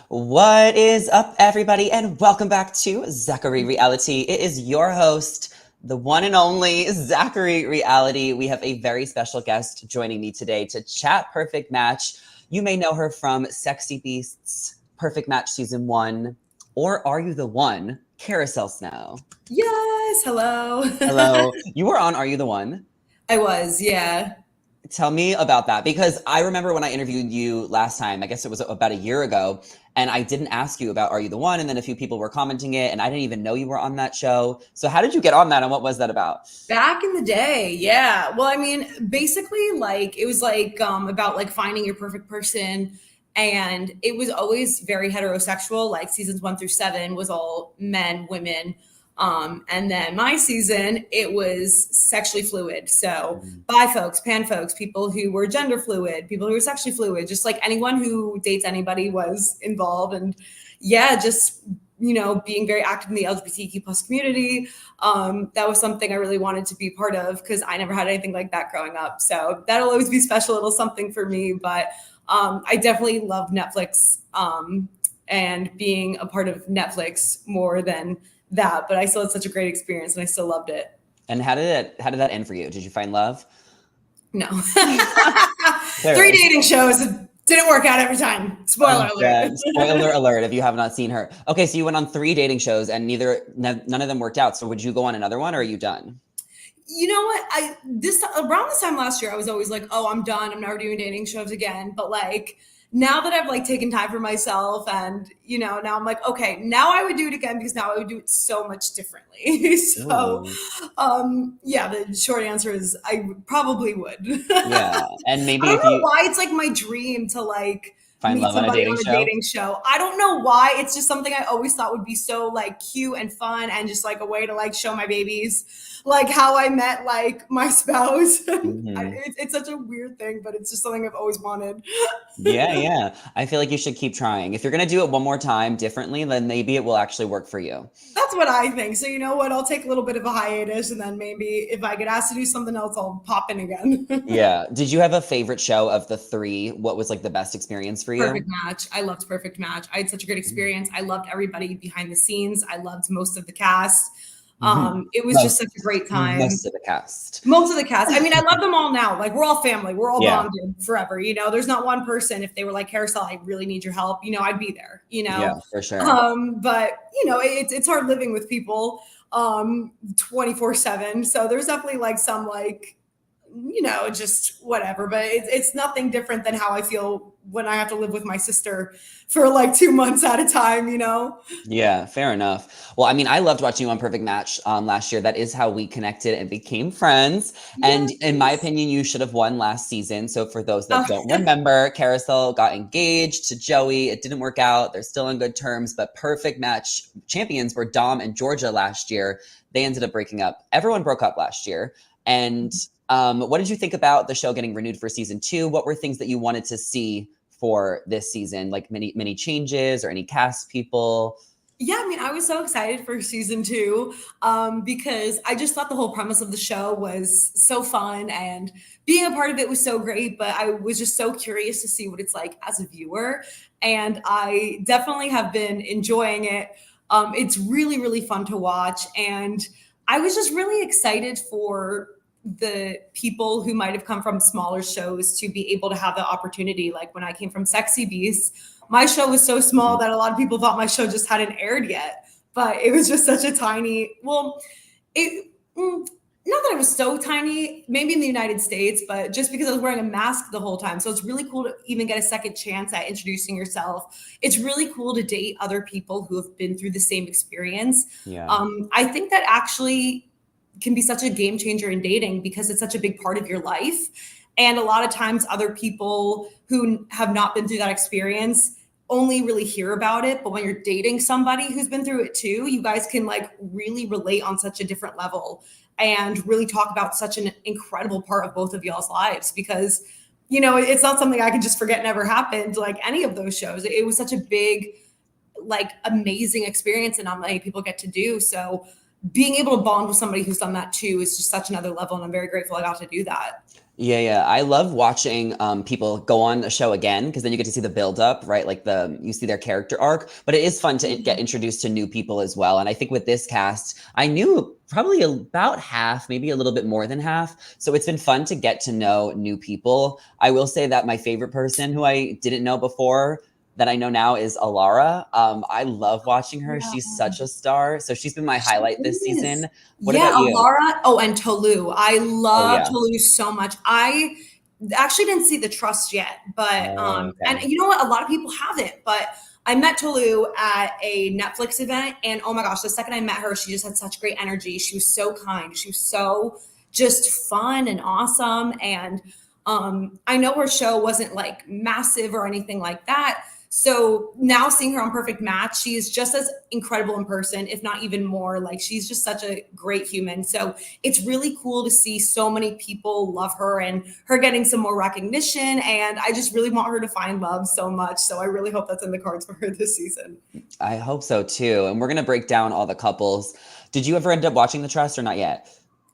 What is up, everybody, and welcome back to Zachary Reality. It is your host, the one and only Zachary Reality. We have a very special guest joining me today to chat Perfect Match. You may know her from Sexy Beasts, Perfect Match Season 1, or Are You the One? Kariselle Snow. Yes, hello. Hello. You were on Are You the One? I was, yeah. Tell me about that, because I remember when I interviewed you last time, I guess it was about a year ago, and I didn't ask you about Are You the One? And then a few people were commenting it, and I didn't even know you were on that show. So how did you get on that, and what was that about? Back in the day, yeah. Well, I mean, basically, it was about finding your perfect person, and it was always very heterosexual. Like seasons 1 through 7 was all men, women. And then my season, it was sexually fluid. So bi folks, pan folks, people who were gender fluid, people who were sexually fluid, just like anyone who dates anybody was involved. And yeah, just, being very active in the LGBTQ plus community. That was something I really wanted to be part of because I never had anything like that growing up. So that'll always be special, little something for me. But I definitely love Netflix and being a part of Netflix more than that, but I still had such a great experience and I still loved it. And how did that end for you? Did you find love? No. 3 dating shows didn't work out every time. Spoiler alert. Spoiler alert if you have not seen her. Okay, so you went on 3 dating shows and none of them worked out. So would you go on another one, or are you done? You know what? Around this time last year, I was always like, oh, I'm done. I'm never doing dating shows again. But now that I've taken time for myself and, now I'm like, okay, now I would do it again because now I would do it so much differently. So, yeah, the short answer is I probably would. Yeah. And maybe I don't know why it's my dream to find meet love on a somebody dating show. I don't know why. It's just something I always thought would be so cute and fun and just a way to show my babies how I met my spouse. It's such a weird thing, but it's just something I've always wanted. Yeah. I feel like you should keep trying. If you're going to do it one more time differently, then maybe it will actually work for you. That's what I think. So you know what? I'll take a little bit of a hiatus, and then maybe if I get asked to do something else, I'll pop in again. Yeah. Did you have a favorite show of the 3? What was the best experience for you? Perfect Match. I loved Perfect Match. I had such a great experience. I loved everybody behind the scenes. I loved most of the cast. It was just such a great time. Most of the cast. I mean, I love them all now. We're all family. We're all bonded forever. There's not one person. If they were like, Kariselle, I really need your help, I'd be there, Yeah, for sure. But it's hard living with people 24/7. So there's definitely some just whatever, but it's nothing different than how I feel when I have to live with my sister for 2 months at a time, Yeah, fair enough. Well, I mean, I loved watching you on Perfect Match last year. That is how we connected and became friends. And in my opinion, you should have won last season. So for those that don't remember, Kariselle got engaged to Joey. It didn't work out. They're still on good terms, but Perfect Match champions were Dom and Georgia last year. They ended up breaking up. Everyone broke up last year. And what did you think about the show getting renewed for season 2? What were things that you wanted to see for this season? Many changes or any cast people? Yeah, I mean, I was so excited for season 2 because I just thought the whole premise of the show was so fun and being a part of it was so great. But I was just so curious to see what it's like as a viewer. And I definitely have been enjoying it. It's really, really fun to watch. And I was just really excited for the people who might have come from smaller shows to be able to have the opportunity. When I came from Sexy Beasts, my show was so small that a lot of people thought my show just hadn't aired yet, but it was just such a tiny, not that it was so tiny, maybe in the United States, but just because I was wearing a mask the whole time. So it's really cool to even get a second chance at introducing yourself. It's really cool to date other people who have been through the same experience. Yeah. I think that actually can be such a game changer in dating because it's such a big part of your life. And a lot of times other people who have not been through that experience only really hear about it. But when you're dating somebody who's been through it too, you guys can really relate on such a different level and really talk about such an incredible part of both of y'all's lives because, it's not something I can just forget never happened like any of those shows. It was such a big, amazing experience and not many people get to do. So being able to bond with somebody who's done that too is just such another level. And I'm very grateful I got to do that. Yeah. I love watching people go on a show again because then you get to see the build up, right? Like you see their character arc, but it is fun to get introduced to new people as well. And I think with this cast, I knew probably about half, maybe a little bit more than half. So it's been fun to get to know new people. I will say that my favorite person who I didn't know before that I know now is Alara. I love watching her. Yeah. She's such a star. So she's been my highlight this season. What Yeah, about you? Alara. Oh, and Tolu. I Oh love yeah. Tolu so much. I actually didn't see The Trust yet, but Oh, and okay. you know what? A lot of people haven't, but I met Tolu at a Netflix event, and oh my gosh, the second I met her, she just had such great energy. She was so kind. She was so just fun and awesome. And I know her show wasn't like massive or anything like that. So now seeing her on Perfect Match, she is just as incredible in person, if not even more. Like she's just such a great human. So it's really cool to see so many people love her and her getting some more recognition. And I just really want her to find love so much. So I really hope that's in the cards for her this season. I hope so too. And we're going to break down all the couples. Did you ever end up watching The Trust or not yet?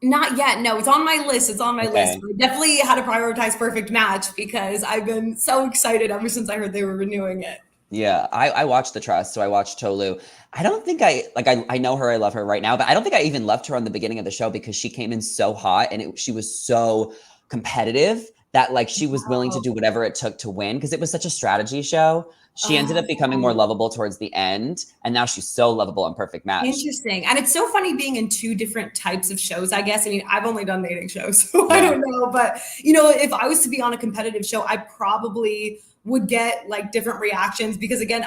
Not yet. No, it's on my list. It's on my list. Okay. But I definitely had to prioritize Perfect Match because I've been so excited ever since I heard they were renewing it. Yeah, I watched The Trust, so I watched Tolu. I don't think I know her, I love her right now, but I don't think I even loved her on the beginning of the show because she came in so hot and she was so competitive that like she was willing to Oh, do whatever it took to win because it was such a strategy show. She ended up becoming more oh. lovable towards the end, and now she's so lovable on Perfect Match. Interesting. And it's so funny being in two different types of shows, I guess. I mean, I've only done dating shows, so I Yeah. don't know. But, you know, if I was to be on a competitive show, I probably would get like different reactions because, again,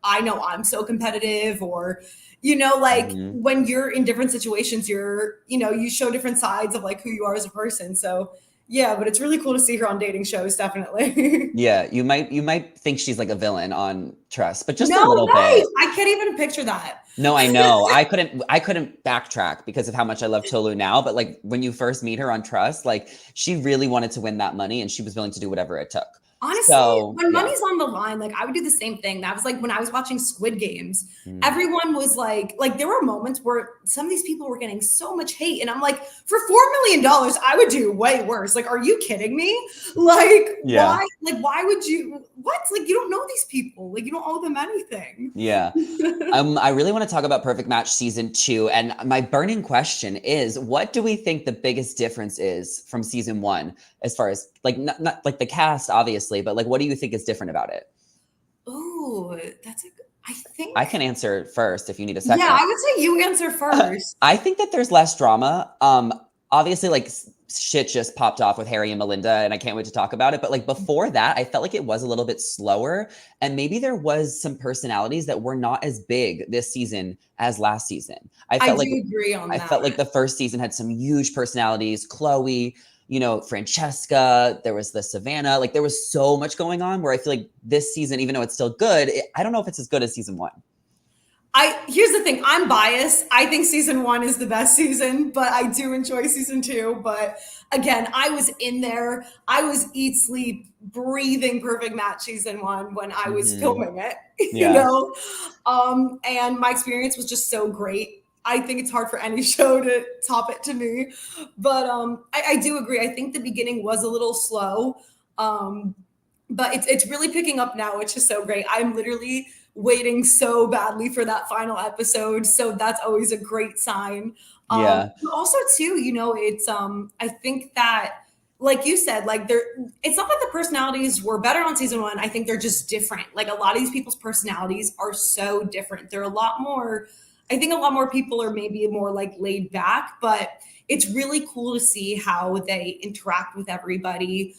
I know I'm so competitive or, you know, like Mhm. when you're in different situations, you show different sides of like who you are as a person. So, yeah, but it's really cool to see her on dating shows, definitely. Yeah, you might think she's like a villain on Trust, but just a No little way. bit. I can't even picture that. No, I know. I couldn't backtrack because of how much I love Tolu now, but like when you first meet her on Trust, like she really wanted to win that money and she was willing to do whatever it took. Honestly, So, when yeah. money's on the line, like I would do the same thing. That was like when I was watching Squid Games. Mm. Everyone was like there were moments where some of these people were getting so much hate, and I'm like, for $4 million, I would do way worse. Like, are you kidding me? Like, Yeah. why? Like, why would you? What? Like, you don't know these people. Like, you don't owe them anything. Yeah. I really want to talk about Perfect Match season 2. And my burning question is, what do we think the biggest difference is from season 1 as far as like not like the cast, obviously, but like what do you think is different about it? Oh, I think. I can answer first if you need a Yeah, second. I would say you answer first. I think that there's less drama. Obviously, like shit just popped off with Harry and Melinda, and I can't wait to talk about it. But like before that, I felt like it was a little bit slower, and maybe there was some personalities that were not as big this season as last season. I I felt like do agree on I that. felt like the first season had some huge personalities. Chloe, Francesca, there was the Savannah. Like there was so much going on where I feel like this season, even though it's still good, I don't know if it's as good as season 1. Here's the thing, I'm biased. I think season 1 is the best season, but I do enjoy season 2. But again, I was in there. I was eat, sleep, breathing Perfect Match season 1 when I was Mhm. filming it, Yeah. and my experience was just so great. I think it's hard for any show to top it to me. But I do agree. I think the beginning was a little slow. But it's really picking up now, which is so great. I'm literally waiting so badly for that final episode, so that's always a great sign. Yeah. But also too, it's I think that like you said, like it's not that the personalities were better on season 1. I think they're just different. Like a lot of these people's personalities are so different. They're a lot more, I think a lot more people are maybe more like laid back, but it's really cool to see how they interact with everybody.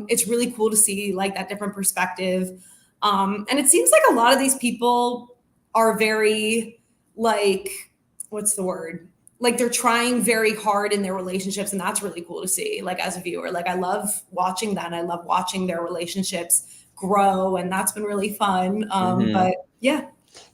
It's really cool to see like that different perspective. And it seems like a lot of these people are very like, what's the word? Like they're trying very hard in their relationships, and that's really cool to see. Like as a viewer, like I love watching that. And I love watching their relationships grow, and that's been really fun. Mhm. But yeah,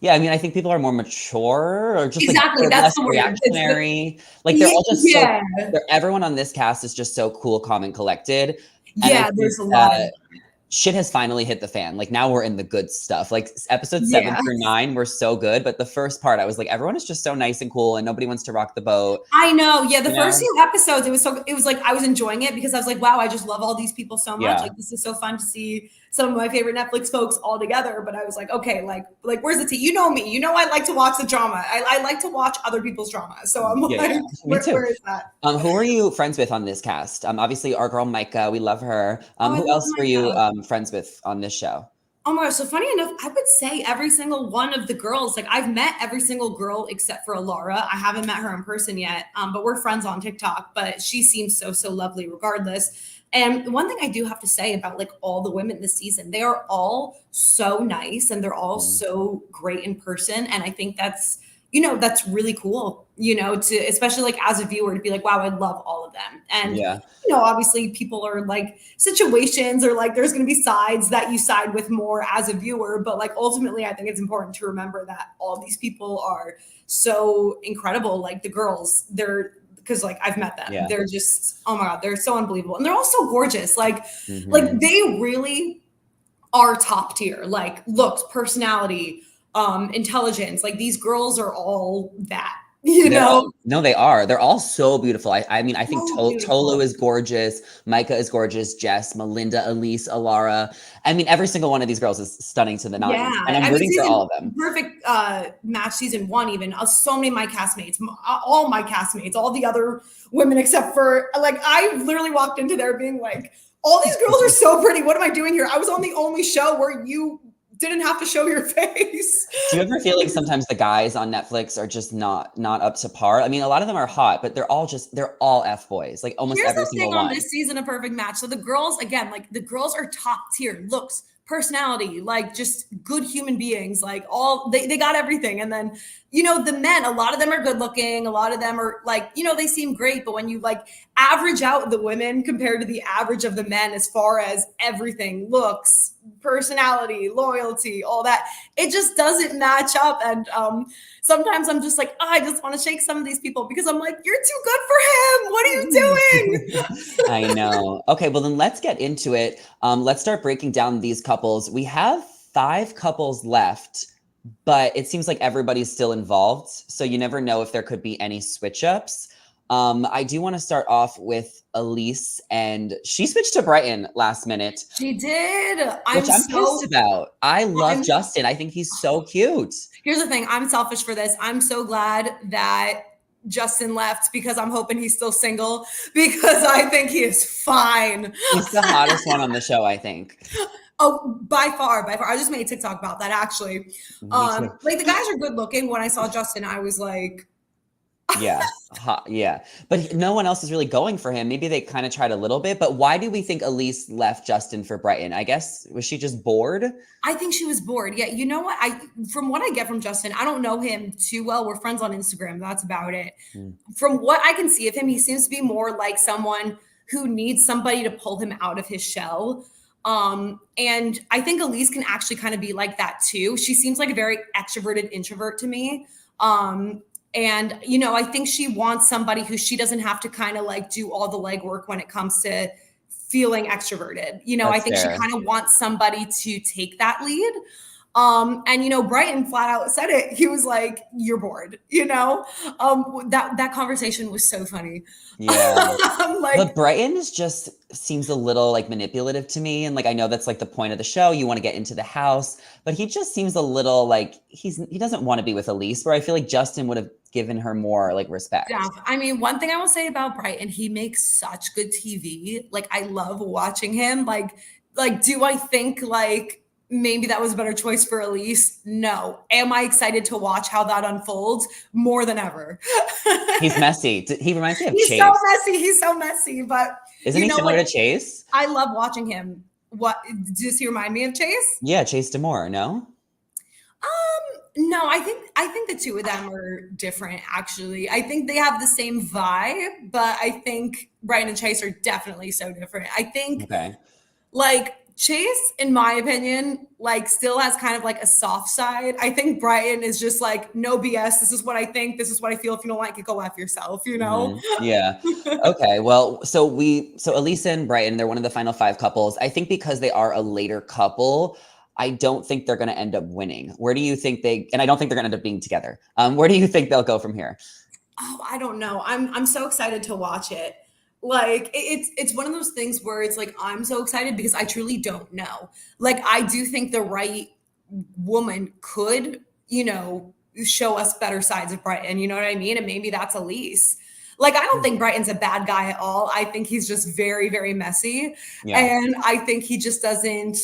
Yeah, I mean, I think people are more mature or just like exactly. they're That's less the word. reactionary. Like they're all just so Yeah, everyone on this cast is just so cool, calm, and collected. And I yeah. think There's a lot of that that. shit has finally hit the fan. Like now we're in the good stuff. Like episodes 7 Yeah. through 9 were so good, but the first part I was like, everyone is just so nice and cool and nobody wants to rock the boat. I know. Yeah, the You first know? few episodes, it was like I was enjoying it because I was like, wow, I just love all these people so much. Yeah. Like this is so fun to see some of my favorite Netflix folks all together. But I was like, okay, like where's the tea? You know me. You know I like to watch the drama. I like to watch other people's drama. So I'm like, Me too. where is that? Who are you friends with on this cast? Obviously our girl Micah, we love her. Oh, I Who love else were you Micah. friends with on this show? Oh my gosh. So funny enough, I would say every single one of the girls, like I've met every single girl except for Alara. I haven't met her in person yet, but we're friends on TikTok, but she seems so, so lovely regardless. And one thing I do have to say about like all the women this season, they are all so nice and they're all so great in person. And I think that's, that's really cool, to, especially like as a viewer to be like, wow, I love all of them. And, obviously people are like situations or like, there's going to be sides that you side with more as a viewer. But like, ultimately, I think it's important to remember that all these people are so incredible. Like the girls, because like I've met them. They're just, oh my God, they're so unbelievable. And they're all so gorgeous. Like they really are top tier, like looks, personality, intelligence. Like these girls are all that, No, they are. They're all so beautiful. I mean, I think So Tolu is gorgeous. Micah is gorgeous. Jess, Melinda, Elyse, Alara. I mean, every single one of these girls is stunning to the nines. Yeah, And I'm rooting for all of them. Perfect match season 1 even. So many of my castmates, all my castmates, all the other women except for, like, I literally walked into there being like, all these girls are so pretty. What am I doing here? I was on the only show where you didn't have to show your face. Do you ever feel like sometimes the guys on Netflix are just not up to par? I mean, a lot of them are hot, but they're all F boys, like almost every single one. On this season of Perfect Match. So the girls, again, like the girls are top tier, looks, personality, like just good human beings, like all they got everything. And then, the men, a lot of them are good looking. A lot of them are like, they seem great. But when you like average out the women compared to the average of the men, as far as everything, looks, personality, loyalty, all that, it just doesn't match up. And sometimes I'm just like, I just want to shake some of these people because I'm like, you're too good for him. What are you doing? I know. Okay, well then let's get into it. Let's start breaking down these couples. We have 5 couples left, but it seems like everybody's still involved. So you never know if there could be any switch ups. I do want to start off with Elyse, and she switched to Bryton last minute. She did. Which I'm pissed about. I love Justin. I think he's so cute. Here's the thing. I'm selfish for this. I'm so glad that Justin left because I'm hoping he's still single because I think he is fine. He's the hottest one on the show, I think. Oh, by far. I just made a TikTok about that actually. Like the guys are good looking. When I saw Justin, I was like, yeah. But no one else is really going for him. Maybe they kind of tried a little bit, but why do we think Elyse left Justin for Bryton? I guess, was she just bored? I think she was bored. Yeah. You know what? From what I get from Justin, I don't know him too well. We're friends on Instagram. That's about it. From what I can see of him, he seems to be more like someone who needs somebody to pull him out of his shell. And I think Elyse can actually kind of be like that too. She seems like a very extroverted introvert to me. And, I think she wants somebody who she doesn't have to kind of like do all the legwork when it comes to feeling extroverted. I think fair. She kind of wants somebody to take that lead. And, Bryton flat out said it. He was like, you're bored, that conversation was so funny. Yeah. But Bryton seems a little like manipulative to me. And like, I know that's like the point of the show. You want to get into the house, but he just seems a little like he doesn't want to be with Elyse, where I feel like Justin would have given her more like respect. Yeah. I mean, one thing I will say about Bryton, he makes such good TV. Like, I love watching him. Like, do I think like, maybe that was a better choice for Elyse? No. Am I excited to watch how that unfolds? More than ever. He's messy. He reminds me of Chase. He's so messy. But isn't he similar to Chase? I love watching him. Does he remind me of Chase? Yeah, Chase Demore. No. No, I think the two of them are different. Actually, I think they have the same vibe, but I think Bryton and Chase are definitely so different. I think like Chase, in my opinion, like still has kind of like a soft side. I think Bryton is just like, no BS. This is what I think. This is what I feel. If you don't like it, go F yourself, you know? Yeah. Okay. Well, so Elyse and Brighton, they're one of the final 5 couples. I think because they are a later couple, I don't think they're going to end up winning. Where do you think and I don't think they're going to end up being together. Where do you think they'll go from here? Oh, I don't know. I'm so excited to watch it. Like it's one of those things where it's like I'm so excited because I truly don't know. Like I do think the right woman could, show us better sides of Bryton. You know what I mean? And maybe that's Elyse. Like I don't think Bryton's a bad guy at all. I think he's just very, very messy, and I think he just doesn't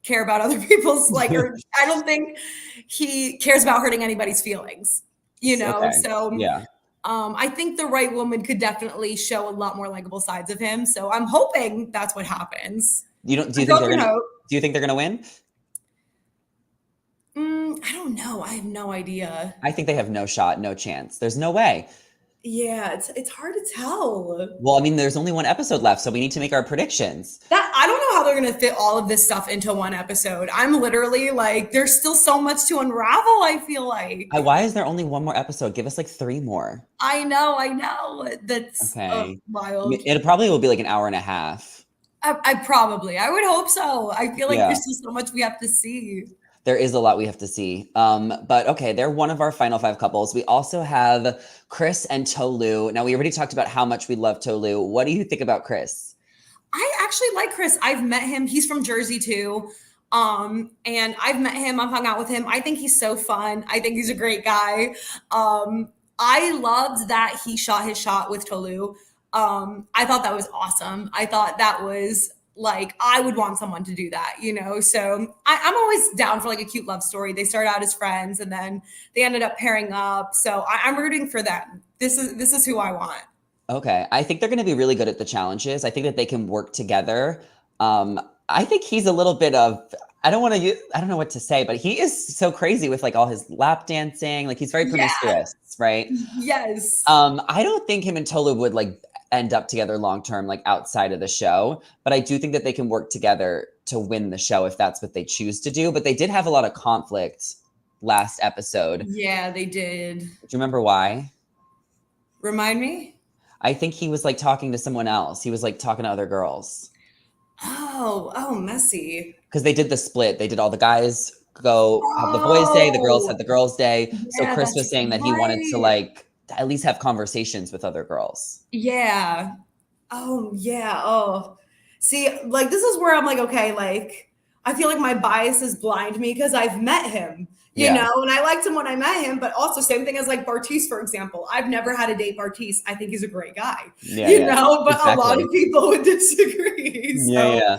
care about other people's or I don't think he cares about hurting anybody's feelings. Okay. So yeah. I think the right woman could definitely show a lot more likable sides of him. So I'm hoping that's what happens. Do you think they're gonna win? I don't know. I have no idea. I think they have no shot, no chance. There's no way. Yeah, it's hard to tell. Well, I mean, there's only 1 episode left, so we need to make our predictions. I don't know how they're going to fit all of this stuff into 1 episode. I'm literally like, there's still so much to unravel, I feel like. Why is there only 1 more episode? Give us like 3 more. I know. That's wild. It probably will be like an hour and a half. I would hope so. I feel like there's still so much we have to see. There is a lot we have to see. But okay, they're one of our final 5 couples. We also have Chris and Tolu. Now, we already talked about how much we love Tolu. What do you think about Chris? I actually like Chris. I've met him. He's from Jersey too. And I've met him. I've hung out with him. I think he's so fun. I think he's a great guy. I loved that he shot his shot with Tolu. I thought that was awesome. I thought that was like, I would want someone to do that, So I'm always down for like a cute love story. They start out as friends and then they ended up pairing up. So I'm rooting for them. This is who I want. Okay. I think they're going to be really good at the challenges. I think that they can work together. I think he's a little bit of, I don't know what to say, but he is so crazy with like all his lap dancing. Like he's very promiscuous, right? Yes. I don't think him and Tolu would like end up together long-term, like outside of the show. But I do think that they can work together to win the show if that's what they choose to do. But they did have a lot of conflict last episode. Yeah, they did. Do you remember why? Remind me? I think he was like talking to someone else. He was like talking to other girls. Oh, messy. Because they did the split. They did all the guys go have the boys' day, the girls had the girls' day. Yeah, so Chris was saying that he wanted to like at least have conversations with other girls. Yeah. Oh, yeah. Oh, see, like this is where I'm like, okay, like I feel like my biases blind me because I've met him, you know, and I liked him when I met him, but also same thing as like Bartise, for example. I've never had a date Bartise. I think he's a great guy, know, but exactly. A lot of people would disagree. So. Yeah.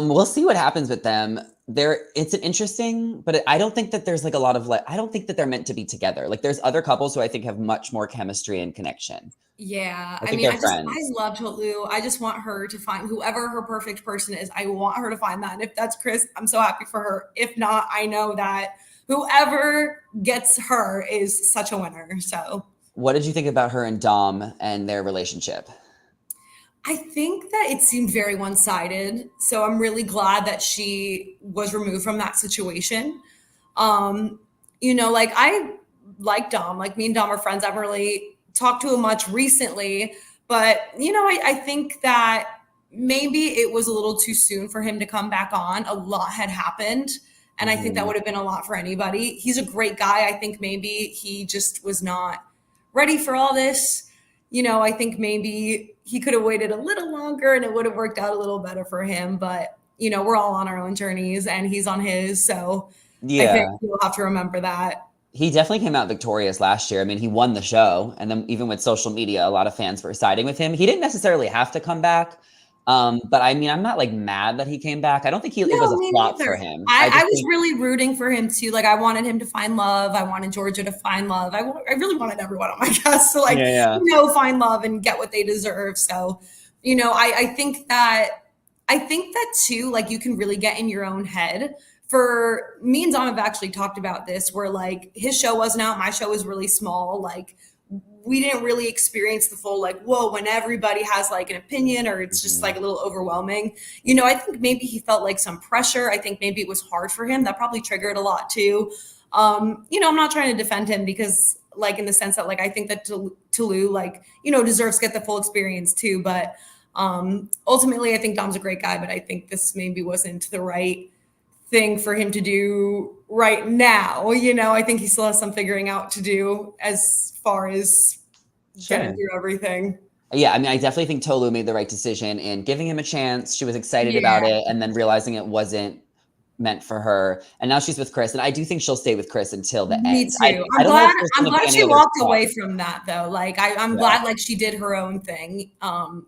We'll see what happens with them. It's an interesting, but I don't think that there's like a lot of I don't think that they're meant to be together. Like there's other couples who I think have much more chemistry and connection. Yeah. I love Tolu. I just want her to find whoever her perfect person is. I want her to find that. And if that's Chris, I'm so happy for her. If not, I know that whoever gets her is such a winner. So what did you think about her and Dom and their relationship? I think that it seemed very one-sided. So I'm really glad that she was removed from that situation. Like I like Dom, like me and Dom are friends. I haven't really talked to him much recently, but I think that maybe it was a little too soon for him to come back on. A lot had happened. And I think that would have been a lot for anybody. He's a great guy. I think maybe he just was not ready for all this. I think maybe he could have waited a little longer and it would have worked out a little better for him. But, we're all on our own journeys and he's on his. So I think we'll have to remember that. He definitely came out victorious last year. I mean, he won the show. And then even with social media, a lot of fans were siding with him. He didn't necessarily have to come back. But I mean, I'm not like mad that he came back. I don't think it was a flop for him. I was really rooting for him too. Like I wanted him to find love. I wanted Georgia to find love. I really wanted everyone on my cast to find love and get what they deserve. So, I think that too, like you can really get in your own head. For me and Dom have actually talked about this where like his show wasn't out. My show was really small. Like we didn't really experience the full like, whoa, when everybody has like an opinion or it's just like a little overwhelming. You know, I think maybe he felt like some pressure. I think maybe it was hard for him. That probably triggered a lot too. You know, I'm not trying to defend him because like in the sense that like I think that Tolu like, you know, deserves to get the full experience too. But ultimately I think Dom's a great guy, but I think this maybe wasn't the right thing for him to do right now. You know, I think he still has some figuring out to do as far as getting through everything. Yeah, I mean, I definitely think Tolu made the right decision in giving him a chance. She was excited about it and then realizing it wasn't meant for her. And now she's with Chris. And I do think she'll stay with Chris until the end. Me too. I don't know if I'm glad she walked away from that though. Like I'm glad like she did her own thing,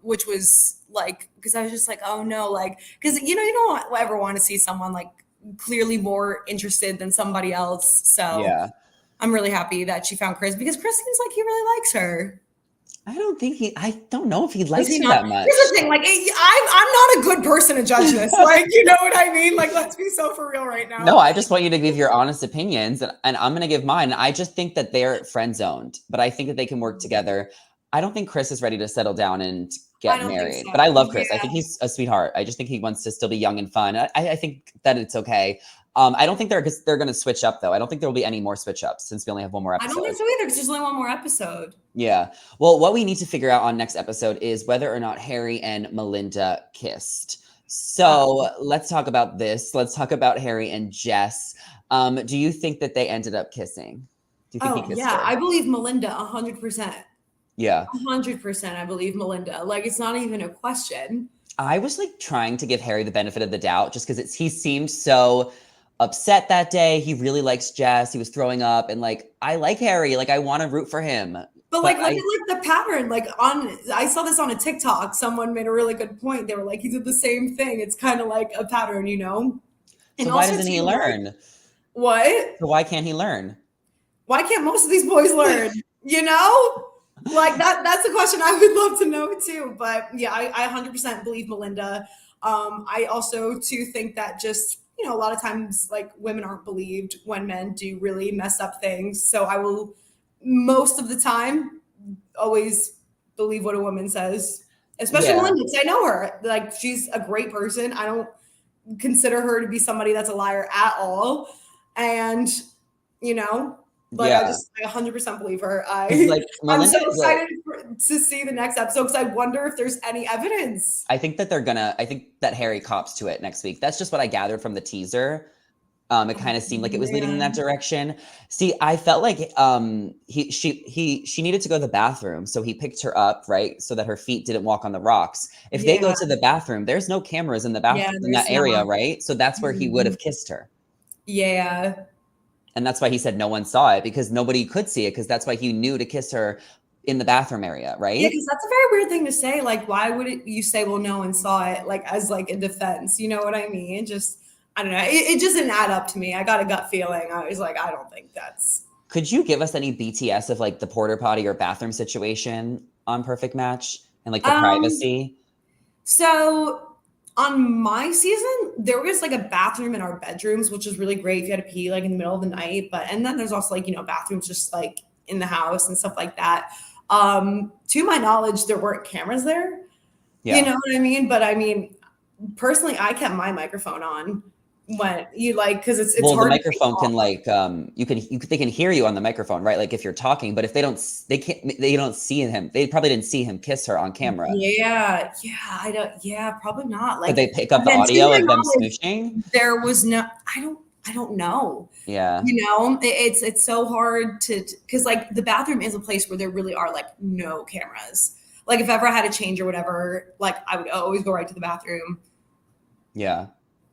which was like, because I was just like, oh no, like, because you know, you don't ever want to see someone like clearly more interested than somebody else. So yeah. I'm really happy that she found Chris because Chris seems like he really likes her. I don't know if he likes her that much. Here's the thing, like I'm not a good person to judge this. Like, you know what I mean? Like, let's be so for real right now. No, I just want you to give your honest opinions and I'm going to give mine. I just think that they're friend zoned, but I think that they can work together. I don't think Chris is ready to settle down and get married, but I love Chris. I think he's a sweetheart. I just think he wants to still be young and fun. I think that it's okay. I don't think they're going to switch up though. I don't think there will be any more switch ups since we only have one more episode. I don't think so either because there's only one more episode. Yeah. Well, what we need to figure out on next episode is whether or not Harry and Melinda kissed. So let's talk about this. Let's talk about Harry and Jess. Do you think that they ended up kissing? Do you think he kissed her? I believe Melinda 100%. Yeah. 100%. I believe Melinda. Like, it's not even a question. I was like trying to give Harry the benefit of the doubt just because he seemed so upset that day. He really likes Jess. He was throwing up and like, I like Harry. Like, I want to root for him. But like, look at like the pattern. Like I saw this on a TikTok. Someone made a really good point. They were like, he did the same thing. It's kind of like a pattern, you know? And so why doesn't he learn? What? So why can't he learn? Why can't most of these boys learn? You know? Like that's a question I would love to know too. But yeah, I 100% believe Melinda. I also too think that just, you know, a lot of times like women aren't believed when men do really mess up things. So I will most of the time always believe what a woman says, especially Melinda, because I know her. Like, she's a great person. I don't consider her to be somebody that's a liar at all. And, you know, like I 100% believe her. I'm so excited to see the next episode because I wonder if there's any evidence. I think that Harry cops to it next week. That's just what I gathered from the teaser. It kind of seemed like it was leading in that direction. See, I felt like she needed to go to the bathroom, so he picked her up, right, so that her feet didn't walk on the rocks. If they go to the bathroom, there's no cameras in the bathroom in that area, right? So that's where he would have kissed her. Yeah. And that's why he said no one saw it, because nobody could see it, because that's why he knew to kiss her in the bathroom area, right? Yeah, because that's a very weird thing to say. Like, why would you say, well, no one saw it, like as like a defense? You know what I mean? Just I don't know. It just didn't add up to me. I got a gut feeling. I was like, I don't think that's. Could you give us any BTS of like the porta potty or bathroom situation on Perfect Match and like the privacy? So on my season, there was like a bathroom in our bedrooms, which was really great if you had to pee like in the middle of the night. And then there's also like, you know, bathrooms just like in the house and stuff like that. To my knowledge, there weren't cameras there. Yeah. You know what I mean? But I mean, personally, I kept my microphone on. When you like, because it's hard. The microphone can like they can hear you on the microphone, right? Like if you're talking, but if they don't see him. They probably didn't see him kiss her on camera. Yeah, probably not. Like, did they pick up the audio of them smooching? There was no. I don't know. Yeah, you know, it's so hard to because like the bathroom is a place where there really are like no cameras. Like if ever I had to change or whatever, like I would always go right to the bathroom. Yeah,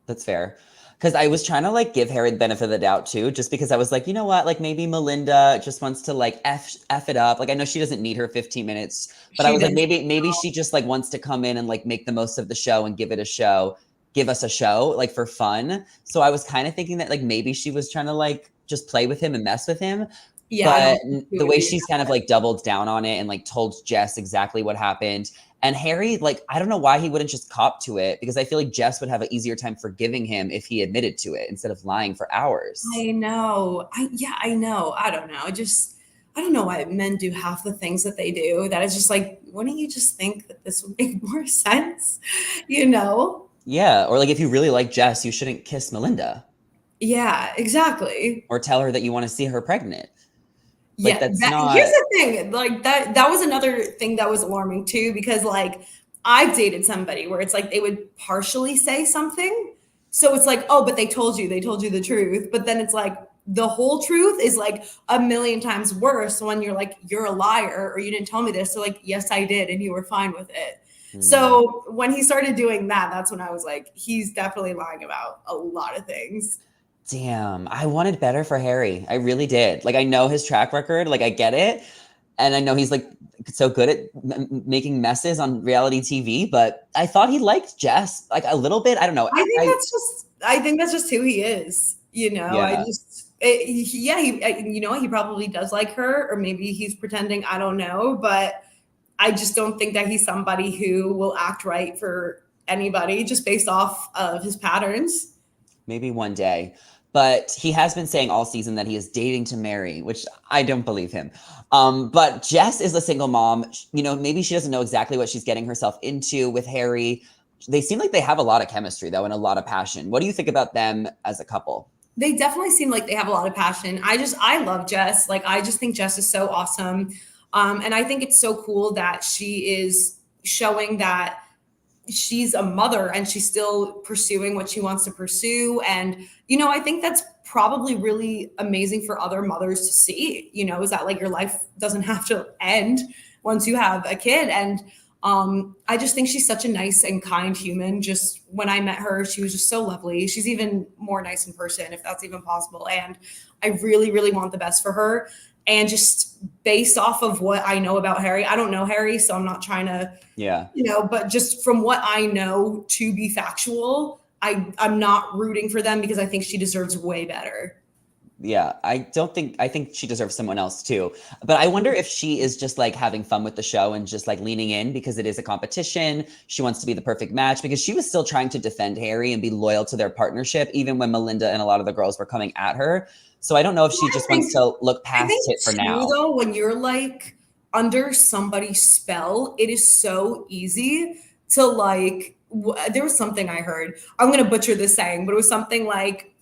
that's fair. Because I was trying to like give Harry the benefit of the doubt too, just because I was like, you know what, like maybe Melinda just wants to like F it up. Like I know she doesn't need her 15 minutes, but I was like, maybe she just like wants to come in and like make the most of the show and give us a show like for fun. So I was kind of thinking that like maybe she was trying to like just play with him and mess with him. Yeah, but the way she's kind of like doubled down on it and like told Jess exactly what happened. And Harry, like, I don't know why he wouldn't just cop to it, because I feel like Jess would have an easier time forgiving him if he admitted to it instead of lying for hours. I know. I know. I don't know. I don't know why men do half the things that they do. That is just like, wouldn't you just think that this would make more sense? You know? Yeah. Or like, if you really like Jess, you shouldn't kiss Melinda Yeah, exactly. or tell her that you want to see her pregnant. Like, Yeah, that's here's not. the thing. Like that was another thing that was alarming too, because like I've dated somebody where it's like they would partially say something. So it's like, oh, but they told you the truth. But then it's like the whole truth is like a million times worse when you're like, you're a liar or you didn't tell me this. So like, yes, I did, and you were fine with it. Hmm. So when he started doing that, that's when I was like, he's definitely lying about a lot of things. Damn, I wanted better for Harry. I really did. Like, I know his track record, like, I get it. And I know he's like so good at making messes on reality TV, but I thought he liked Jess like a little bit. I don't know. I think that's just who he is. You know, Yeah, you know, he probably does like her, or maybe he's pretending. I don't know, but I just don't think that he's somebody who will act right for anybody just based off of his patterns. maybe one day. But he has been saying all season that he is dating to marry, which I don't believe him. But Jess is a single mom. You know, maybe she doesn't know exactly what she's getting herself into with Harry. They seem like they have a lot of chemistry, though, and a lot of passion. What do you think about them as a couple? They definitely seem like they have a lot of passion. I love Jess. Like, I just think Jess is so awesome. And I think it's so cool that she is showing that she's a mother and she's still pursuing what she wants to pursue. And, you know, I think that's probably really amazing for other mothers to see, you know, is that like your life doesn't have to end once you have a kid. And I just think she's such a nice and kind human. Just when I met her, she was just so lovely. She's even more nice in person, if that's even possible. And I really, really want the best for her. And just based off of what I know about Harry, I don't know Harry, so I'm not trying to, Yeah. you know, but just from what I know to be factual, I'm not rooting for them because I think she deserves way better. Yeah, I think she deserves someone else too. But I wonder if she is just like having fun with the show and just like leaning in because it is a competition. She wants to be the perfect match because she was still trying to defend Harry and be loyal to their partnership, even when Melinda and a lot of the girls were coming at her. So I don't know if she I just wants think to look I past think it for too, now. though, when you're like under somebody's spell, it is so easy to like. There was something I heard. I'm gonna butcher this saying, but it was something like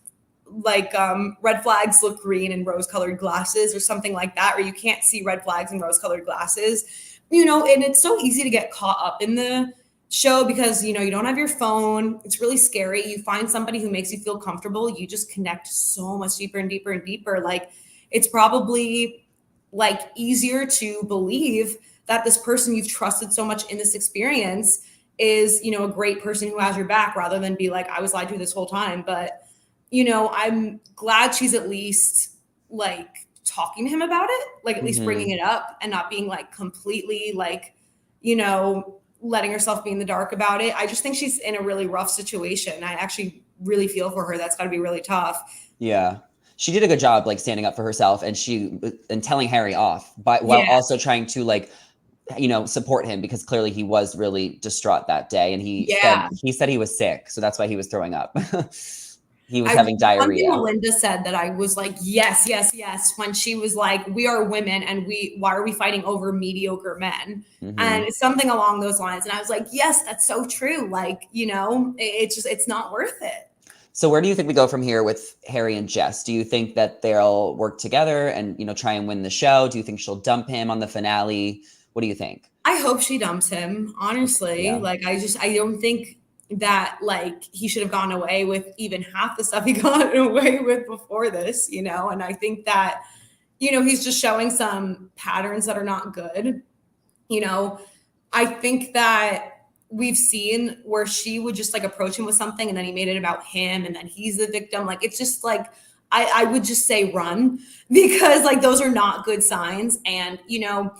red flags look green in rose-colored glasses, or something like that, or you can't see red flags in rose-colored glasses. You know, and it's so easy to get caught up in the show because you know you don't have your phone. It's really scary. You find somebody who makes you feel comfortable, you just connect so much deeper and deeper and deeper. Like, it's probably like easier to believe that this person you've trusted so much in this experience is, you know, a great person who has your back, rather than be like, I was lied to this whole time. But you know, I'm glad she's at least like talking to him about it, like at least bringing Hmm. it up and not being like completely like, you know, letting herself be in the dark about it. I just think she's in a really rough situation. I actually really feel for her. That's got to be really tough. Yeah. She did a good job like standing up for herself and telling Harry off, but while Yeah. also trying to like support him because clearly he was really distraught that day and Yeah. he said he was sick, so that's why he was throwing up. He was I having One thing diarrhea. Melinda said that I was like, yes, yes, yes, when she was like, we are women and why are we fighting over mediocre men? And Hmm. it's something along those lines. And I was like, yes, that's so true. Like, you know, it's just, it's not worth it. So where do you think we go from here with Harry and Jess? Do you think that they'll work together and try and win the show? Do you think she'll dump him on the finale? What do you think? I hope she dumps him, honestly. Yeah. Like, I don't think that like he should have gone away with even half the stuff he got away with before this, you know? And I think that, you know, he's just showing some patterns that are not good. You know, I think that we've seen where she would just like approach him with something and then he made it about him and then he's the victim. Like, it's just like, I would just say run because like those are not good signs. And, you know,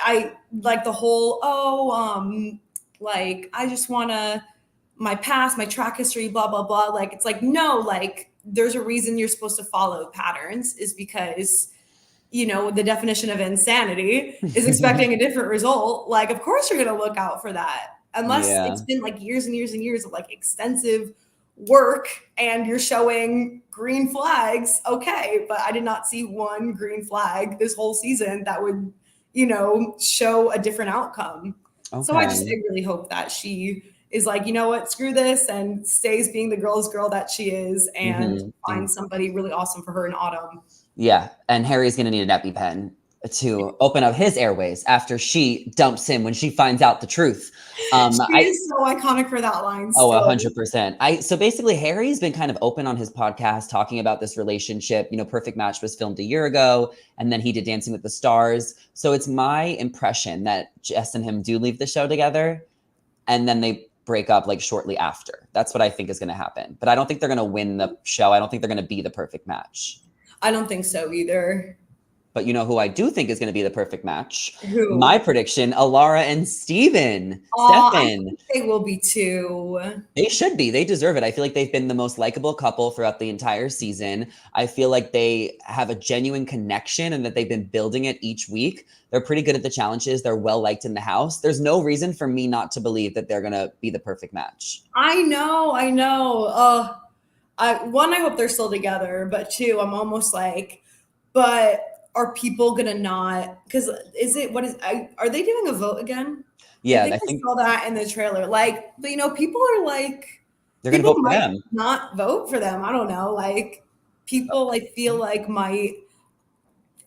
I like the whole, like, I just want to, my past, my track history, blah, blah, blah. Like, it's like, no, like, there's a reason you're supposed to follow patterns, is because, you know, the definition of insanity is expecting a different result. Like, of course you're going to look out for that. Unless Yeah. it's been like years and years and years of like extensive work and you're showing green flags, okay, but I did not see one green flag this whole season that would, show a different outcome. Okay. So I really hope that she is like, you know what, screw this, and stays being the girl's girl that she is, and finds somebody really awesome for her in Autumn. Yeah, and Harry's going to need an EpiPen to open up his airways after she dumps him when she finds out the truth. She is so iconic for that line. Oh, 100%. So basically, Harry's been kind of open on his podcast talking about this relationship. Perfect Match was filmed a year ago, and then he did Dancing with the Stars. So it's my impression that Jess and him do leave the show together, and then they break up like shortly after. That's what I think is going to happen. But I don't think they're going to win the show. I don't think they're going to be the perfect match. I don't think so either. But you know who I do think is going to be the perfect match? Who? My prediction, Alara and Stephen. I think they will be too. They should be. They deserve it. I feel like they've been the most likable couple throughout the entire season. I feel like they have a genuine connection and that they've been building it each week. They're pretty good at the challenges. They're well liked in the house. There's no reason for me not to believe that they're going to be the perfect match. I know. I hope they're still together, but two, I'm almost like, but are people gonna not? Because are they doing a vote again? Yeah, I think I saw that in the trailer. Like, but people are like, they're gonna vote for them. Not vote for them. I don't know. Like, people feel like might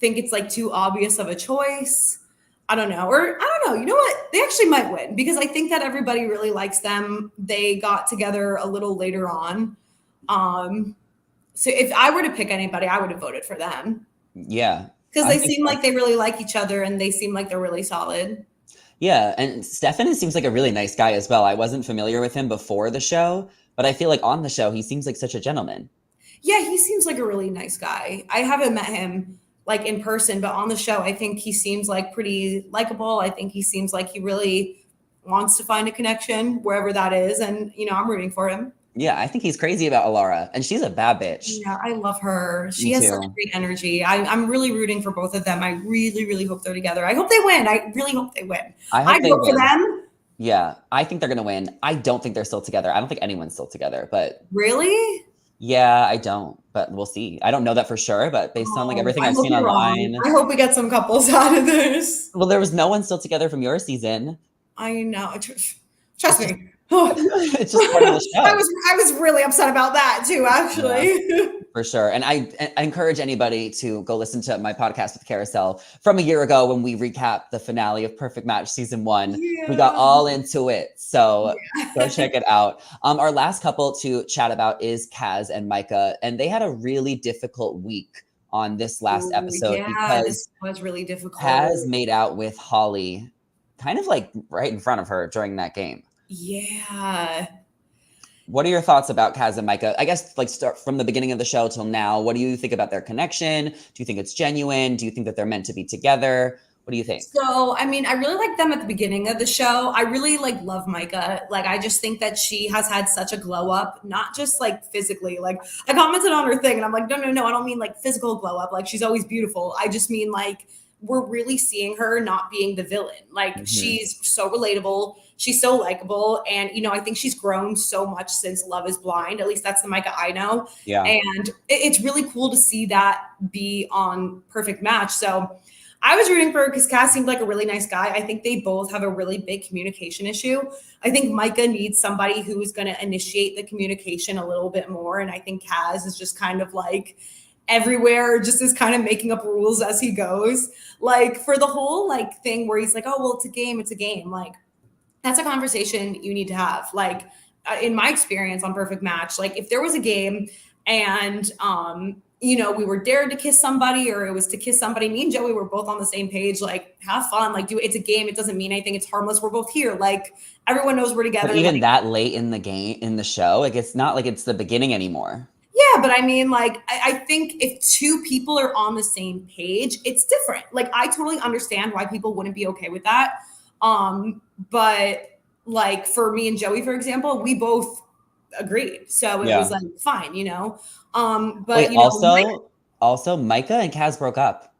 think it's like too obvious of a choice. I don't know. Or I don't know. You know what? They actually might win because I think that everybody really likes them. They got together a little later on. So if I were to pick anybody, I would have voted for them. Yeah. Because they seem like they really like each other and they seem like they're really solid. Yeah. And Stevan seems like a really nice guy as well. I wasn't familiar with him before the show, but I feel like on the show, he seems like such a gentleman. Yeah, he seems like a really nice guy. I haven't met him like in person, but on the show, I think he seems like pretty likable. I think he seems like he really wants to find a connection wherever that is. And, I'm rooting for him. Yeah, I think he's crazy about Alara, and she's a bad bitch. Yeah, I love her. She has such great energy. I'm really rooting for both of them. I really, really hope they're together. I hope they win. I really hope they win. I vote for them. Yeah, I think they're going to win. I don't think they're still together. I don't think anyone's still together, but... Really? Yeah, I don't, but we'll see. I don't know that for sure, but based on like everything I've seen online... I hope we get some couples out of this. Well, there was no one still together from your season. I know. Trust me. It's just part of the show. I was really upset about that too, actually. Yeah, for sure. And I encourage anybody to go listen to my podcast with Kariselle from a year ago when we recap the finale of Perfect Match season 1. Yeah. We got all into it. So go check it out. Our last couple to chat about is Kaz and Micah. And they had a really difficult week on this last episode because this was really difficult. Kaz made out with Holly kind of like right in front of her during that game. Yeah. What are your thoughts about Kaz and Micah? I guess like start from the beginning of the show till now. What do you think about their connection? Do you think it's genuine? Do you think that they're meant to be together? What do you think? So, I really like them at the beginning of the show. I really love Micah. I just think that she has had such a glow up, not just physically. I commented on her thing and I'm like, no, I don't mean physical glow up. She's always beautiful. I just mean we're really seeing her not being the villain. She's so relatable. She's so likable. And, I think she's grown so much since Love is Blind. At least that's the Micah I know. Yeah. And it's really cool to see that be on Perfect Match. So I was rooting for her because Kaz seemed like a really nice guy. I think they both have a really big communication issue. I think Micah needs somebody who's going to initiate the communication a little bit more. And I think Kaz is just kind of everywhere, just is kind of making up rules as he goes. For the whole thing where he's like, oh, well, it's a game. That's a conversation you need to have. In my experience on Perfect Match, if there was a game and, we were dared to kiss somebody or it was to kiss somebody, me and Joey were both on the same page, have fun, it's a game. It doesn't mean anything. It's harmless. We're both here. Everyone knows we're together. But even that late in the game, in the show, it's not like it's the beginning anymore. Yeah, but I think if two people are on the same page, it's different. I totally understand why people wouldn't be okay with that. But for me and Joey, for example, we both agreed. So it was fine, But wait, also Micah and Kaz broke up.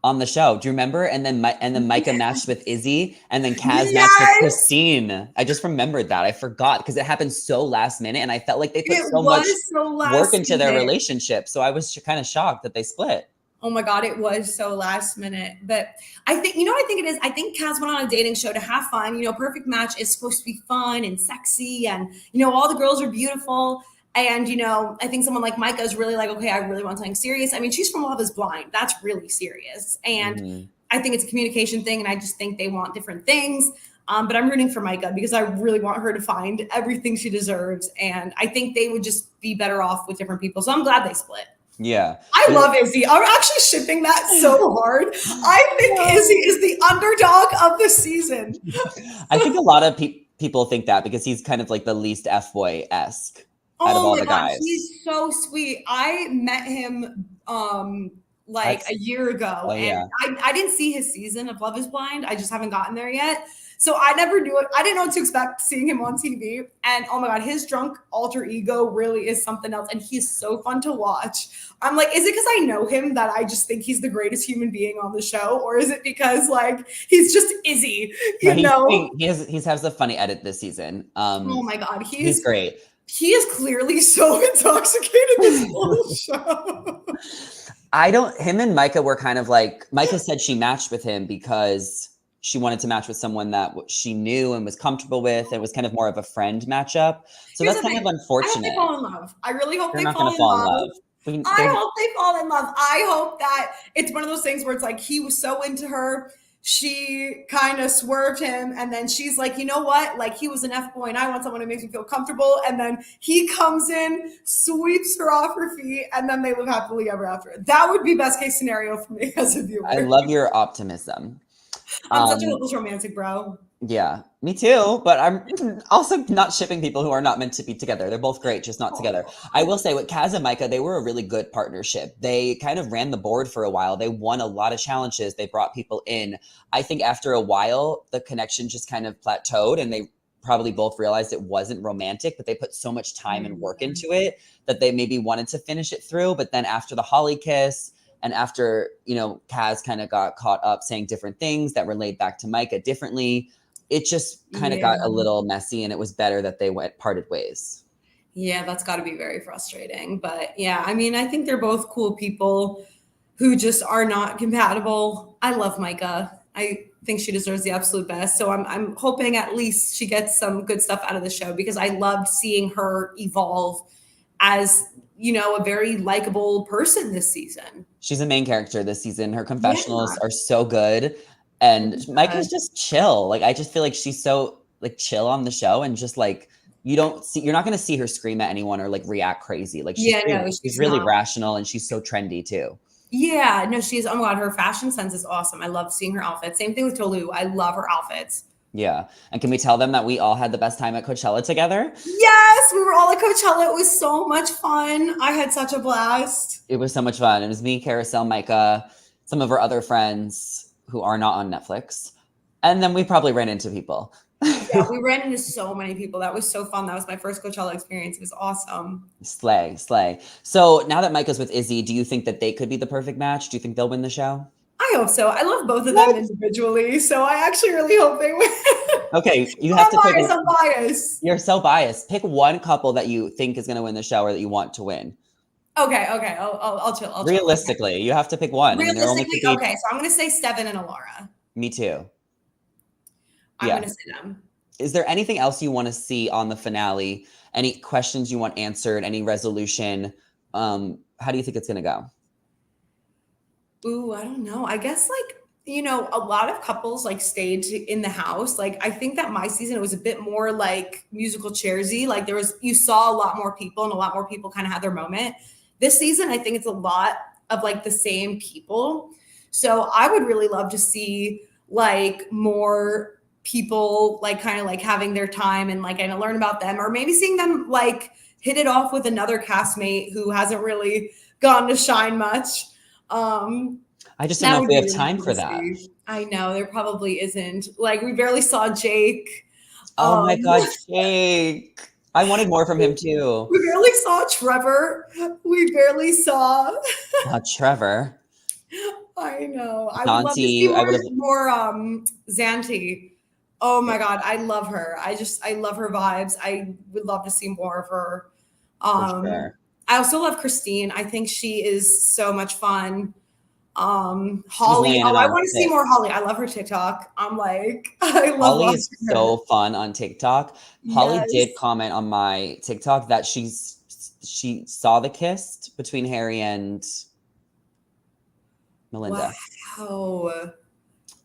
on the show. Do you remember? And then Micah matched with Izzy, and then Kaz matched with Yes! Christine. I just remembered that. I forgot because it happened so last minute, and I felt like they put It so much was so work last into their minute. relationship. So I was kind of shocked that they split. Oh my God, it was so last minute. But I think, you know what I think it is? I think Kaz went on a dating show to have fun. You know, Perfect Match is supposed to be fun and sexy, and, you know, all the girls are beautiful. And, you know, I think someone like Micah is really like, okay, I really want something serious. I mean, she's from Love is Blind. That's really serious. And I think it's a communication thing. And I just think they want different things. But I'm rooting for Micah because I really want her to find everything she deserves. And I think they would just be better off with different people. So I'm glad they split. Yeah. I love Izzy. I'm actually shipping that so hard. I think Izzy is the underdog of the season. I think a lot of people think that because he's kind of like the least F-boy-esque out of all the guys. He's so sweet. I met him like a year ago, and I didn't see his season of Love is Blind. I just haven't gotten there yet. So I never knew it. I didn't know what to expect seeing him on TV. And oh my God, his drunk alter ego really is something else. And he's so fun to watch. I'm like, is it because I know him that I just think he's the greatest human being on the show? Or is it because like he's just Izzy, you know? He has a funny edit this season. Oh my God. He's great. He is clearly so intoxicated this whole show. Him and Micah were kind of like, Micah said she matched with him because she wanted to match with someone that she knew and was comfortable with. It was kind of more of a friend matchup. So that's kind of unfortunate. I hope they fall in love. I really hope They're they not going to fall in love. I hope they fall in love. I hope that it's one of those things where it's like he was so into her. She kind of swerved him. And then she's like, you know what? Like he was an F-boy and I want someone who makes me feel comfortable. And then he comes in, sweeps her off her feet, and then they live happily ever after. That would be best case scenario for me as a viewer. I love your optimism. I'm such a hopeless romantic, bro. Yeah, me too. But I'm also not shipping people who are not meant to be together. They're both great, just not together. I will say with Kaz and Micah, they were a really good partnership. They kind of ran the board for a while. They won a lot of challenges. They brought people in. I think after a while, the connection just kind of plateaued and they probably both realized it wasn't romantic, but they put so much time and work into it that they maybe wanted to finish it through. But then after the Holly kiss, and after, you know, Kaz kind of got caught up saying different things that relayed back to Micah differently, it just kind of got a little messy, and it was better that they parted ways. Yeah, that's got to be very frustrating. But yeah, I mean, I think they're both cool people who just are not compatible. I love Micah. I think she deserves the absolute best. So I'm hoping at least she gets some good stuff out of the show because I loved seeing her evolve as, you know, a very likable person this season. She's a main character this season. Her confessionals are so good. And Micah's just chill. Like, I just feel like she's so like chill on the show and just like, you're not going to see her scream at anyone or like react crazy. Like she's really rational and she's so trendy too. Yeah, no, she's, oh my God, her fashion sense is awesome. I love seeing her outfits. Same thing with Tolu. I love her outfits. Yeah. And can we tell them that we all had the best time at Coachella together? Yes, we were all at Coachella. It was so much fun. I had such a blast. It was so much fun. It was me, Kariselle, Micah, some of our other friends who are not on Netflix. And then we probably ran into people. Yeah, we ran into so many people. That was so fun. That was my first Coachella experience. It was awesome. Slay. So now that Micah's with Izzy, do you think that they could be the perfect match? Do you think they'll win the show? I hope so. I love both of them individually, so I actually really hope they win. Okay, you have to pick. I'm biased. You're so biased. Pick one couple that you think is going to win the show or that you want to win. Okay. I'll chill. Realistically, you have to pick one. Realistically, okay. So I'm going to say Stevan and Alara. Me too. I'm going to say them. Is there anything else you want to see on the finale? Any questions you want answered? Any resolution? How do you think it's going to go? Ooh, I don't know. I guess like, you know, a lot of couples like stayed in the house. Like, I think that my season, it was a bit more like musical chairsy. Like you saw a lot more people and a lot more people kind of had their moment. This season, I think it's a lot of like the same people. So I would really love to see like more people like kind of like having their time and like, and learn about them, or maybe seeing them like hit it off with another castmate who hasn't really gone to shine much. I just don't know if we have time for that. I know there probably isn't. Like, we barely saw Jake. Oh my God, Jake. I wanted more from him too. We barely saw Trevor. We barely saw Trevor. I know. I would love to see Zanti, I would have. more Zanti. Oh my God, I love her. I love her vibes. I would love to see more of her. For sure. I also love Christine. I think she is so much fun. She was Holly. laying Oh, it I on want to see thick. more Holly. I love her TikTok. I'm like, I love Holly is watching her. so fun on TikTok. Holly did Yes. comment on my TikTok that she saw the kiss between Harry and Melinda. Wow.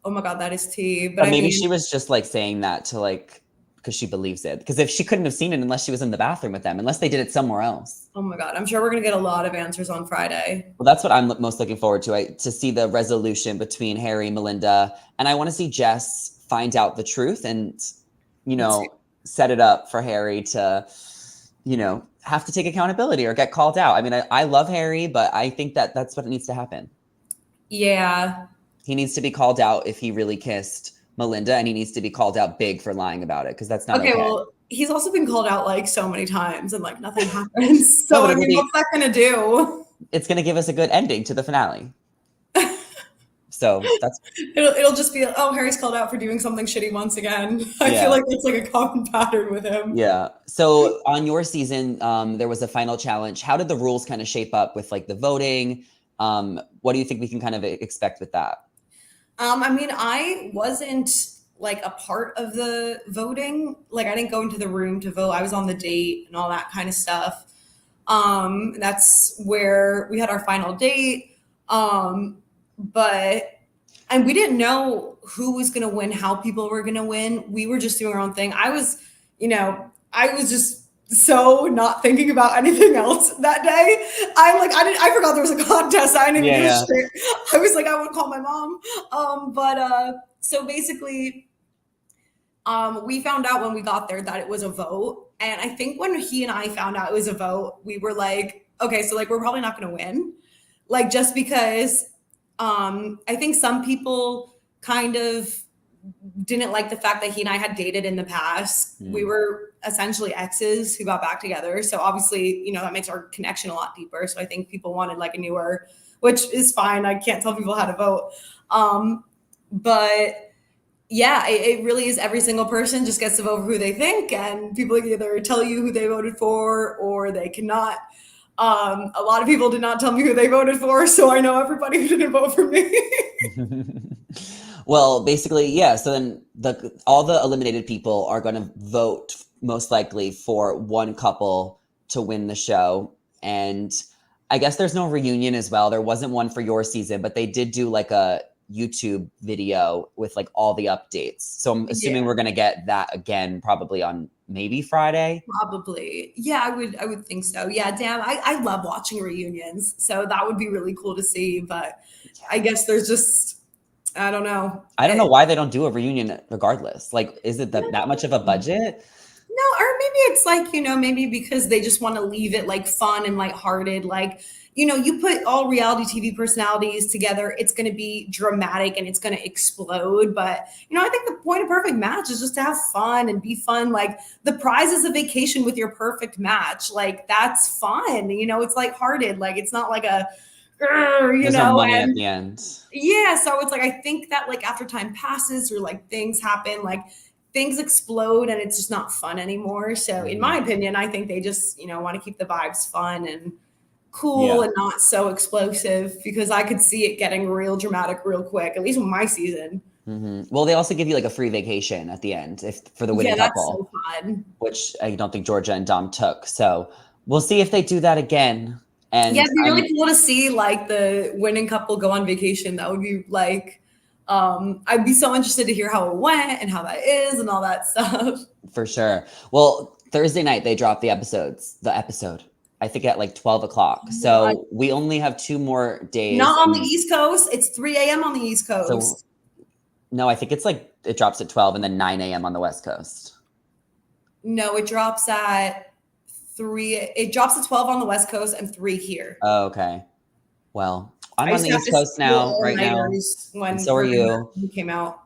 Oh my God, that is tea. But But I maybe mean, she was just like saying that to like because she believes it. Because if she couldn't have seen it unless she was in the bathroom with them, unless they did it somewhere else. oh my God, I'm sure we're gonna get a lot of answers on Friday. Well, that's what I'm most looking forward to. To see the resolution between Harry, Melinda, and I want to see Jess find out the truth and, set it up for Harry to, have to take accountability or get called out. I mean, I love Harry, but I think that that's what needs to happen. Yeah. He needs to be called out if he really kissed Melinda, and he needs to be called out big for lying about it because that's not okay. Well, he's also been called out like so many times and like nothing happens. No, So but I mean, what's that gonna do? It's gonna give us a good ending to the finale. So that's it'll just be, oh, Harry's called out for doing something shitty once again. I feel like that's like a common pattern with him. Yeah. So on your season, there was a final challenge. How did the rules kind of shape up with like the voting? What do you think we can kind of expect with that? I mean, I wasn't like a part of the voting. Like I didn't go into the room to vote. I was on the date and all that kind of stuff. That's where we had our final date. And we didn't know who was going to win, how people were going to win. We were just doing our own thing. I was just so not thinking about anything else that day. I forgot there was a contest. I didn't even give a shit. I was like, I would call my mom. So basically, we found out when we got there that it was a vote. And I think when he and I found out it was a vote, we were like, okay, so like, we're probably not going to win. Like, just because I think some people kind of didn't like the fact that he and I had dated in the past. We were essentially exes who got back together. So obviously, that makes our connection a lot deeper. So I think people wanted like a newer, which is fine. I can't tell people how to vote. But yeah, it really is every single person just gets to vote for who they think, and people either tell you who they voted for or they cannot. A lot of people did not tell me who they voted for, so I know everybody who didn't vote for me. Well, basically, yeah. So then all the eliminated people are going to vote most likely for one couple to win the show. And I guess there's no reunion as well. There wasn't one for your season, but they did do like a YouTube video with like all the updates. So I'm assuming we're going to get that again, probably on maybe Friday. Probably. Yeah, I would think so. Yeah, damn. I love watching reunions. So that would be really cool to see. But I guess there's just, I don't know. I don't know why they don't do a reunion regardless. Like, is it that much of a budget? No, or maybe it's like, maybe because they just want to leave it like fun and lighthearted. Like, you put all reality TV personalities together, it's going to be dramatic and it's going to explode. But, I think the point of Perfect Match is just to have fun and be fun. Like, the prize is a vacation with your perfect match. Like, that's fun. It's lighthearted. Like, it's not like a, There's no money at the end. Yeah. So it's like, I think that like after time passes or like things happen, like things explode and it's just not fun anymore. So in my opinion, I think they just, want to keep the vibes fun and cool and not so explosive, because I could see it getting real dramatic real quick, at least with my season. Well, they also give you like a free vacation at the end for the winning couple, so fun. Which I don't think Georgia and Dom took. So we'll see if they do that again. And it'd be really cool to see like the winning couple go on vacation. That would be like, I'd be so interested to hear how it went and how that is and all that stuff. For sure. Well, Thursday night they dropped the episode, I think at like 12 o'clock. So we only have 2 more days. Not on the East Coast. It's 3 a.m. on the East Coast. So, no, I think it's like it drops at 12 and then 9 a.m. on the West Coast. No, it drops at 3. It drops at 12 on the West Coast and 3 here. Oh, okay. Well, I'm on the East Coast now, right now. When so are you. Came out.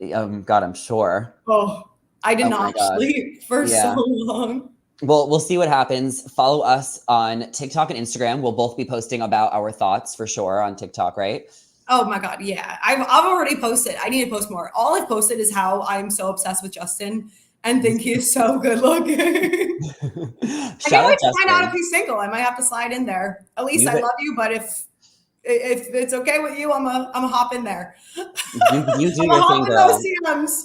God, I'm sure. Oh, I did not sleep for so long. Well, we'll see what happens. Follow us on TikTok and Instagram. We'll both be posting about our thoughts for sure on TikTok, right? Oh my God. Yeah. I've already posted. I need to post more. All I've posted is how I'm so obsessed with Justin and think he is so good looking. I Shout can't out wait to find out if Justin. he's single. I might have to slide in there. Elyse, You I love you, but if it's okay with you, I'm a hop in there. you do I'm a your hop thing, in those girl. CMs.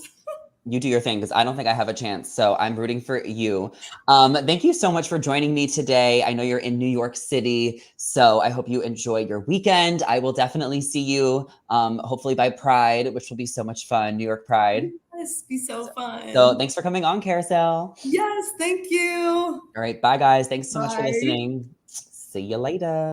You do your thing because I don't think I have a chance. So I'm rooting for you. Thank you so much for joining me today. I know you're in New York City, so I hope you enjoy your weekend. I will definitely see you, hopefully by Pride, which will be so much fun. New York Pride. Yes, be so So fun. thanks for coming on, Kariselle. Yes, thank you. All right, bye guys. Thanks so much for Bye. listening. See you later.